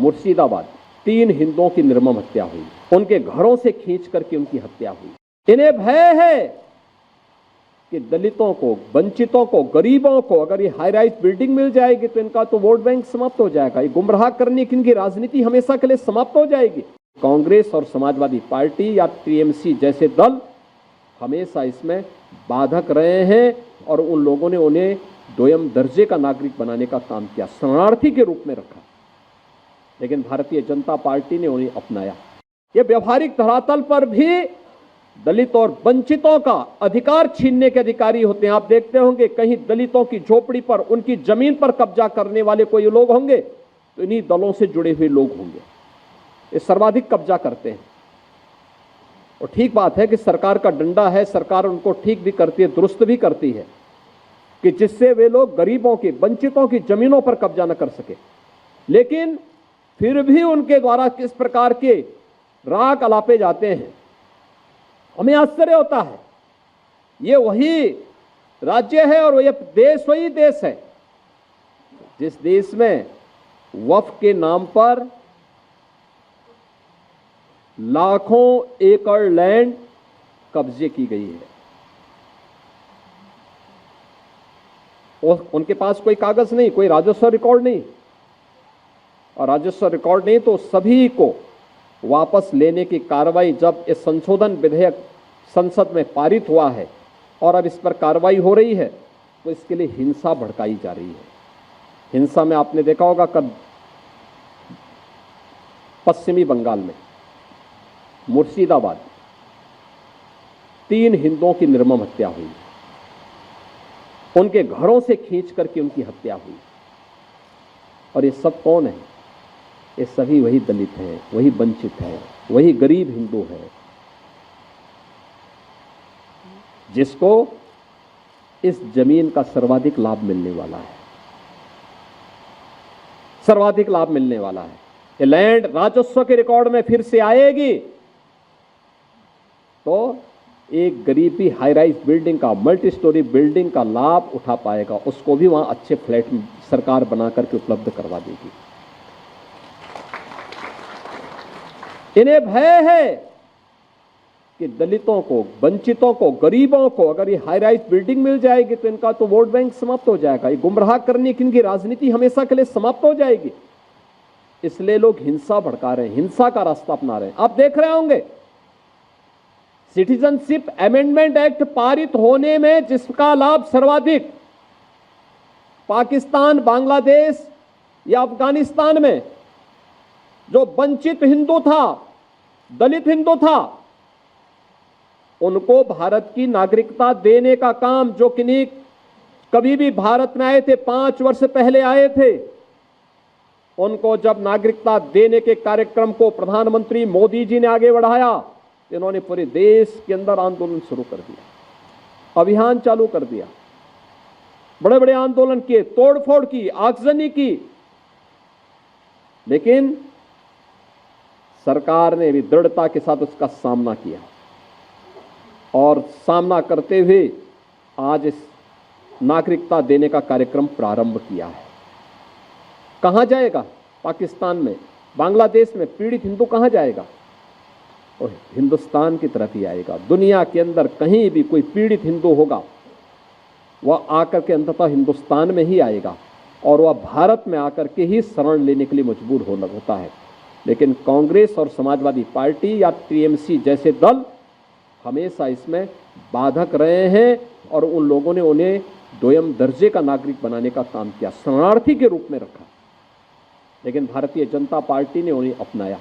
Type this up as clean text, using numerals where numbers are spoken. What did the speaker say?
मुर्शिदाबाद 3 हिंदुओं की निर्मम हत्या हुई, उनके घरों से खींच करके उनकी हत्या हुई। इन्हें भय है कि दलितों को, वंचितों को, गरीबों को अगर ये हाई राइज बिल्डिंग मिल जाएगी तो इनका तो वोट बैंक समाप्त हो जाएगा, ये गुमराह करने की इनकी राजनीति हमेशा के लिए समाप्त हो जाएगी। कांग्रेस और समाजवादी पार्टी या टीएमसी जैसे दल हमेशा इसमें बाधक रहे हैं और उन लोगों ने उन्हें दोयम दर्जे का नागरिक बनाने का काम किया, शरणार्थी के रूप में रखा। लेकिन भारतीय जनता पार्टी ने उन्हें अपनाया। ये व्यवहारिक धरातल पर भी दलित और वंचितों का अधिकार छीनने के अधिकारी होते हैं। आप देखते होंगे कहीं दलितों की झोपड़ी पर, उनकी जमीन पर कब्जा करने वाले कोई लोग होंगे तो इन्हीं दलों से जुड़े हुए लोग होंगे। ये सर्वाधिक कब्जा करते हैं। और ठीक बात है कि सरकार का डंडा है, सरकार उनको ठीक भी करती है, दुरुस्त भी करती है कि जिससे वे लोग गरीबों की, वंचितों की जमीनों पर कब्जा न कर सके। लेकिन फिर भी उनके द्वारा किस प्रकार के राग अलापे जाते हैं, हमें आश्चर्य होता है। ये वही राज्य है और ये देश वही देश है जिस देश में वक्फ के नाम पर लाखों एकड़ लैंड कब्जे की गई है और उनके पास कोई कागज नहीं, कोई राजस्व रिकॉर्ड नहीं। और राजस्व रिकॉर्ड नहीं तो सभी को वापस लेने की कार्रवाई, जब इस संशोधन विधेयक संसद में पारित हुआ है और अब इस पर कार्रवाई हो रही है तो इसके लिए हिंसा भड़काई जा रही है। हिंसा में आपने देखा होगा कब पश्चिमी बंगाल में मुर्शिदाबाद 3 हिंदुओं की निर्मम हत्या हुई, उनके घरों से खींच करके उनकी हत्या हुई। और ये सब कौन है? ये सभी वही दलित हैं, वही वंचित हैं, वही गरीब हिंदू हैं जिसको इस जमीन का सर्वाधिक लाभ मिलने वाला है, सर्वाधिक लाभ मिलने वाला है। ये लैंड राजस्व के रिकॉर्ड में फिर से आएगी तो एक गरीब भी हाई राइज बिल्डिंग का, मल्टी स्टोरी बिल्डिंग का लाभ उठा पाएगा, उसको भी वहां अच्छे फ्लैट सरकार बना करके उपलब्ध करवा देगी। इन्हें भय है कि दलितों को, वंचितों को, गरीबों को अगर ये हाई राइज बिल्डिंग मिल जाएगी तो इनका तो वोट बैंक समाप्त हो जाएगा, ये गुमराह करने की इनकी राजनीति हमेशा के लिए समाप्त हो जाएगी। इसलिए लोग हिंसा भड़का रहे हैं, हिंसा का रास्ता अपना रहे हैं। आप देख रहे होंगे सिटीजनशिप अमेंडमेंट एक्ट पारित होने में जिसका लाभ सर्वाधिक पाकिस्तान, बांग्लादेश या अफगानिस्तान में जो वंचित हिंदू था, दलित हिंदू था, उनको भारत की नागरिकता देने का काम, जो किन्हीं कभी भी भारत में आए थे, 5 वर्ष पहले आए थे, उनको जब नागरिकता देने के कार्यक्रम को प्रधानमंत्री मोदी जी ने आगे बढ़ाया, इन्होंने पूरे देश के अंदर आंदोलन शुरू कर दिया, अभियान चालू कर दिया, बड़े बड़े आंदोलन किए, तोड़फोड़ की, आगजनी की। लेकिन सरकार ने भी दृढ़ता के साथ उसका सामना किया और सामना करते हुए आज इस नागरिकता देने का कार्यक्रम प्रारंभ किया है। कहां जाएगा? पाकिस्तान में, बांग्लादेश में पीड़ित हिंदू कहां जाएगा? और हिंदुस्तान की तरफ ही आएगा। दुनिया के अंदर कहीं भी कोई पीड़ित हिंदू होगा वह आकर के अंततः हिंदुस्तान में ही आएगा और वह भारत में आकर के ही शरण लेने के लिए मजबूर होता है। लेकिन कांग्रेस और समाजवादी पार्टी या टीएमसी जैसे दल हमेशा इसमें बाधक रहे हैं और उन लोगों ने उन्हें दोयम दर्जे का नागरिक बनाने का काम किया, शरणार्थी के रूप में रखा। लेकिन भारतीय जनता पार्टी ने उन्हें अपनाया।